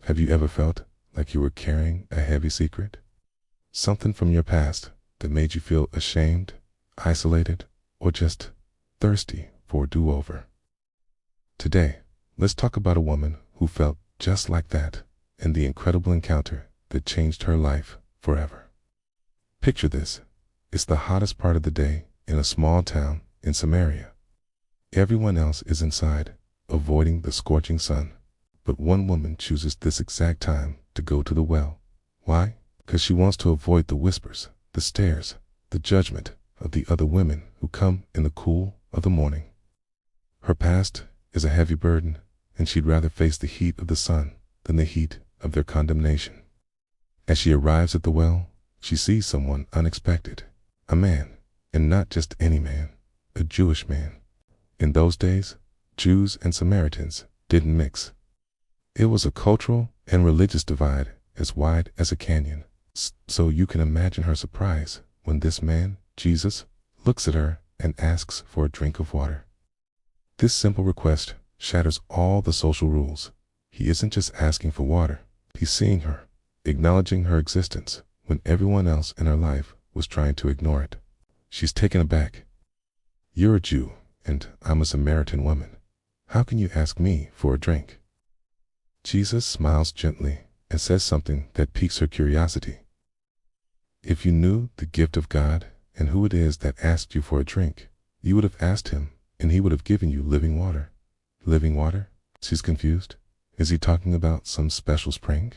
Have you ever felt like you were carrying a heavy secret? Something from your past that made you feel ashamed, isolated, or just thirsty for a do-over? Today, let's talk about a woman who felt just like that and the incredible encounter that changed her life forever. Picture this. It's the hottest part of the day in a small town in Samaria. Everyone else is inside, avoiding the scorching sun. But one woman chooses this exact time to go to the well. Why? Because she wants to avoid the whispers, the stares, the judgment of the other women who come in the cool of the morning. Her past is a heavy burden, and she'd rather face the heat of the sun than the heat of their condemnation. As she arrives at the well, she sees someone unexpected, a man, and not just any man, a Jewish man. In those days, Jews and Samaritans didn't mix. It was a cultural and religious divide as wide as a canyon. So you can imagine her surprise when this man, Jesus, looks at her and asks for a drink of water. This simple request shatters all the social rules. He isn't just asking for water. He's seeing her, acknowledging her existence when everyone else in her life was trying to ignore it. She's taken aback. You're a Jew, and I'm a Samaritan woman. How can you ask me for a drink? Jesus smiles gently and says something that piques her curiosity. If you knew the gift of God and who it is that asked you for a drink, you would have asked him, and he would have given you living water. Living water? She's confused. Is he talking about some special spring?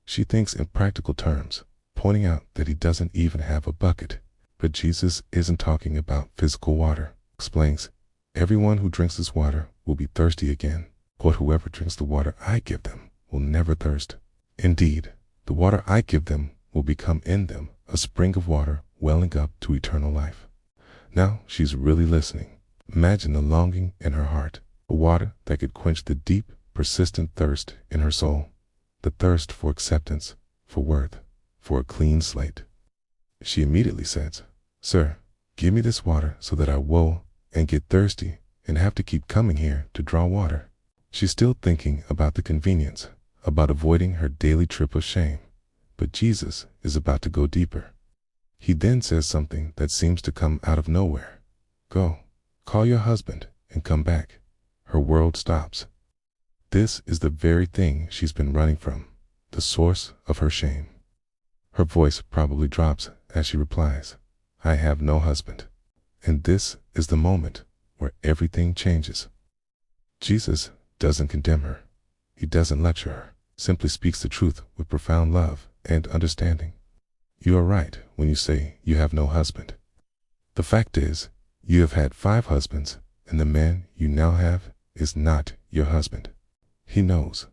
She thinks in practical terms, pointing out that he doesn't even have a bucket. But Jesus isn't talking about physical water. Explains, everyone who drinks this water will be thirsty again. But whoever drinks the water I give them will never thirst. Indeed, the water I give them will become in them a spring of water welling up to eternal life. Now she's really listening. Imagine the longing in her heart, a water that could quench the deep, persistent thirst in her soul, the thirst for acceptance, for worth, for a clean slate. She immediately says, "Sir, give me this water so that I will and get thirsty and have to keep coming here to draw water." She's still thinking about the convenience, about avoiding her daily trip of shame. But Jesus is about to go deeper. He then says something that seems to come out of nowhere. "Go, call your husband and come back." Her world stops. This is the very thing she's been running from, the source of her shame. Her voice probably drops as she replies, "I have no husband." And this is the moment where everything changes. Jesus doesn't condemn her. He doesn't lecture her, simply speaks the truth with profound love and understanding. You are right when you say you have no husband. The fact is, you have had 5 husbands, and the man you now have is not your husband. He knows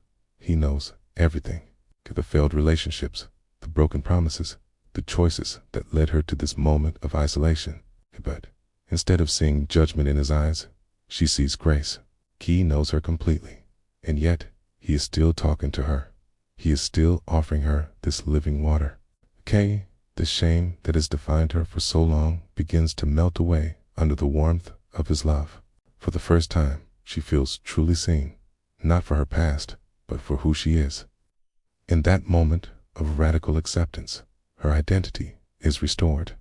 everything. The failed relationships, the broken promises, the choices that led her to this moment of isolation. But instead of seeing judgment in his eyes, she sees grace. He knows her completely, and yet he is still talking to her. He is still offering her this living water. The shame that has defined her for so long begins to melt away under the warmth of his love. For the first time, she feels truly seen, not for her past, but for who she is. In that moment of radical acceptance, her identity is restored.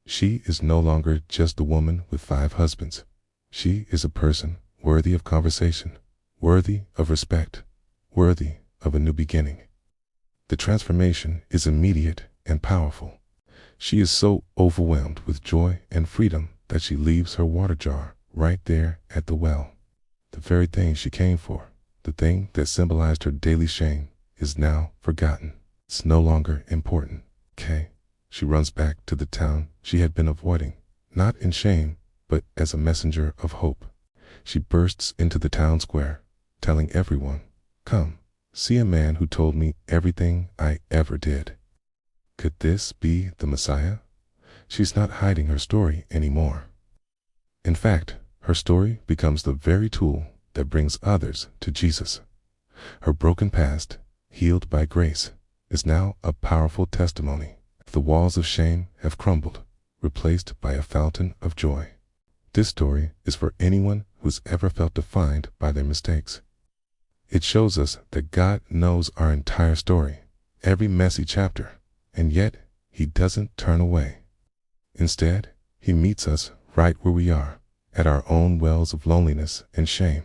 She is no longer just a woman with 5 husbands. She is a person worthy of conversation, worthy of respect, worthy of a new beginning. The transformation is immediate and powerful. She is so overwhelmed with joy and freedom that she leaves her water jar right there at the well. The very thing she came for, the thing that symbolized her daily shame, is now forgotten. It's no longer important. She runs back to the town she had been avoiding, not in shame, but as a messenger of hope. She bursts into the town square, telling everyone, "Come, see a man who told me everything I ever did." Could this be the Messiah? She's not hiding her story anymore. In fact, her story becomes the very tool that brings others to Jesus. Her broken past, healed by grace, is now a powerful testimony. The walls of shame have crumbled, replaced by a fountain of joy. This story is for anyone who's ever felt defined by their mistakes. It shows us that God knows our entire story, every messy chapter, and yet He doesn't turn away. Instead, He meets us right where we are, at our own wells of loneliness and shame.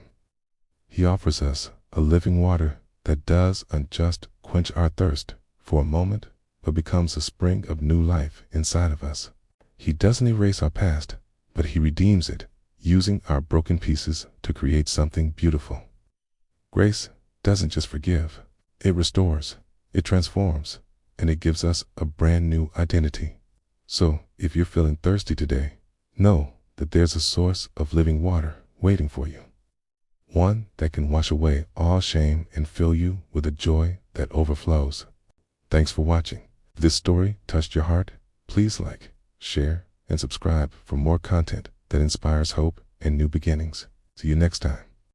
He offers us a living water that doesn't just quench our thirst for a moment, but becomes a spring of new life inside of us. He doesn't erase our past, but He redeems it, using our broken pieces to create something beautiful. Grace doesn't just forgive, it restores, it transforms, and it gives us a brand new identity. So, if you're feeling thirsty today, know that there's a source of living water waiting for you. One that can wash away all shame and fill you with a joy that overflows. Thanks for watching. If this story touched your heart, please like, share, and subscribe for more content that inspires hope and new beginnings. See you next time.